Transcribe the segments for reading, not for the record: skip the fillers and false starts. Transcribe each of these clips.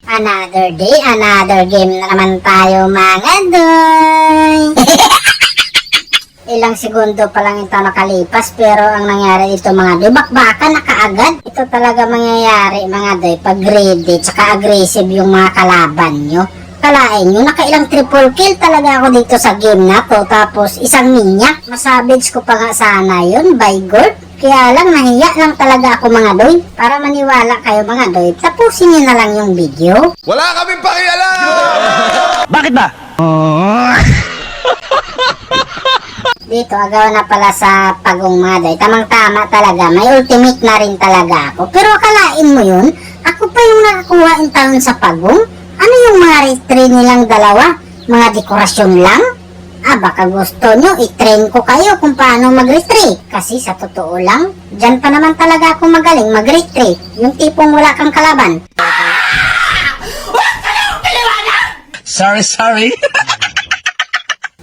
Another day, another game na naman tayo mga doy. Ilang segundo pa lang ito nakalipas pero ang nangyari dito mga doy, bakbakan na kaagad. Ito talaga mangyayari mga doy pag greedy tsaka aggressive yung mga kalaban nyo. Kalain nyo, nakailang triple kill talaga ako dito sa game na to. Tapos isang minyak, masabage ko pa nga sana yun by God. Kaya lang nahiya lang talaga ako mga doy. Para maniwala kayo mga doy, tapusin nyo na lang yung video. Wala kaming pakialam! Bakit ba? Dito, agaw na pala sa pagong mga doy. Tamang-tama talaga, may ultimate na rin talaga ako. Pero akalain mo yun, ako pa yung nakakuha in taon sa pagong? Ano yung mga retry nilang dalawa? Mga dekorasyon lang? Baka gusto nyo, i-train ko kayo kung paano mag-retry. Kasi sa totoo lang, dyan pa naman talaga ako magaling mag-retry. Yung tipong wala kang kalaban. Sorry.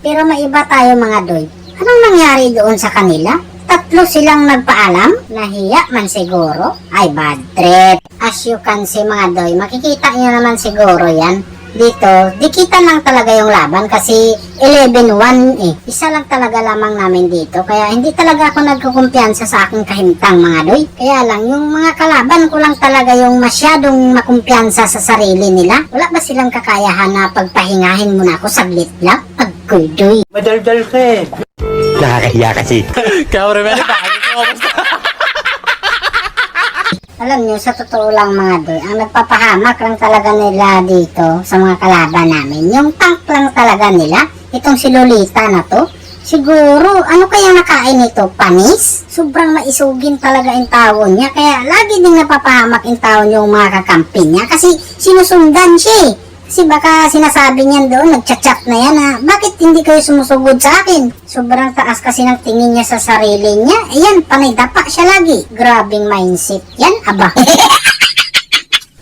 Pero maiba tayo mga doy. Anong nangyari doon sa kanila? Tatlo silang nagpaalam? Nahiya man siguro? Ay, bad trip. As you can see mga doy, makikita nyo naman siguro yan. Dito, dikitan lang talaga yung laban kasi 11-1 eh. Isa lang talaga lamang namin dito. Kaya hindi talaga ako nagkukumpiyansa sa aking kahimtang mga doy. Kaya lang, yung mga kalaban ko lang talaga yung masyadong makumpiyansa sa sarili nila. Wala ba silang kakayahan na pagpahingahin muna ako saglit lang? Pagkuldoy. Madaldal ka eh. Nakakahiya kasi. Alam nyo, sa totoo lang mga doy, ang nagpapahamak lang talaga nila dito sa mga kalaban namin. Yung tank lang talaga nila, itong si Lolita na to. Siguro, ano kaya nakain nito? Panis? Sobrang maisugin talaga yung tawon niya. Kaya lagi ding napapahamak yung tawon yung mga kakampi niya. Kasi sinusundan siya eh. Kasi baka sinasabi niyan doon, nagchat-chat na yan ha, bakit hindi kayo sumusugod sa akin? Sobrang taas kasi ng tingin niya sa sarili niya. Ayan, panay dapa siya lagi. Grabing mindset yan, aba.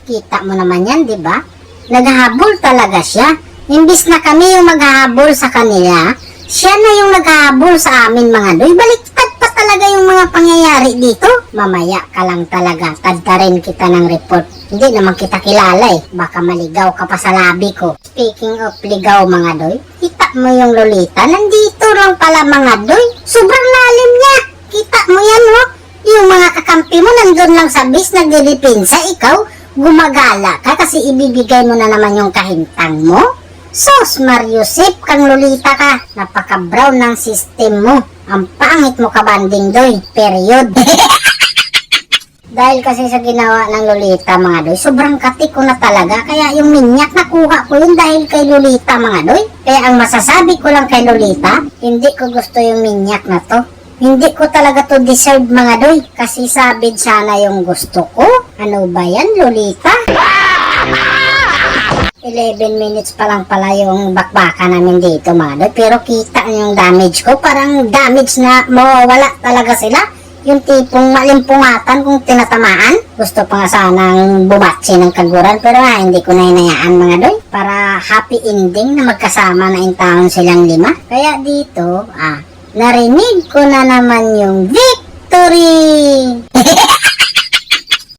Kita mo naman yan, di ba? Naghahabol talaga siya. Imbis na kami yung maghahabol sa kanila, siya na yung naghahabol sa amin mga doy. Baliktad pa talaga yung mga pangyayari dito. Mamaya ka lang talaga, tadtarin kita ng report. Hindi naman kita kilala eh. Baka maligaw ka pa sa labi ko. Speaking of ligaw mga doy, kita mo yung Lolita, nandito lang pala mga doy. Sobrang lalim niya. Kita mo yan no? Yung mga kakampi mo nandun lang sa base, nagdidipinsa. Ikaw, gumagala ka kasi ibibigay mo na naman yung kahintang mo. Sos, Mariusip, kang Lolita ka. Napaka-brown ng system mo. Ang pangit mo ka banding doy. Period. Dahil kasi sa ginawa ng Lolita mga doy, sobrang katik ko na talaga. Kaya yung minyak nakuha ko yun dahil kay Lolita mga doy. Kaya ang masasabi ko lang kay Lolita, hindi ko gusto yung minyak na to. Hindi ko talaga to deserve mga doy. Kasi sabid sana yung gusto ko. Ano ba yan Lolita? 11 minutes pa lang pala yung bakbaka namin dito mga doy. Pero kita yung damage ko. Parang damage na mawawala talaga sila. Yung tipong malimpungatan kung tinatamaan. Gusto pa nga sanang bumatsi ng kaguran pero hindi ko na hinayaan mga doy. Para happy ending na magkasama na in taon silang 5. Kaya dito, narinig ko na naman yung victory!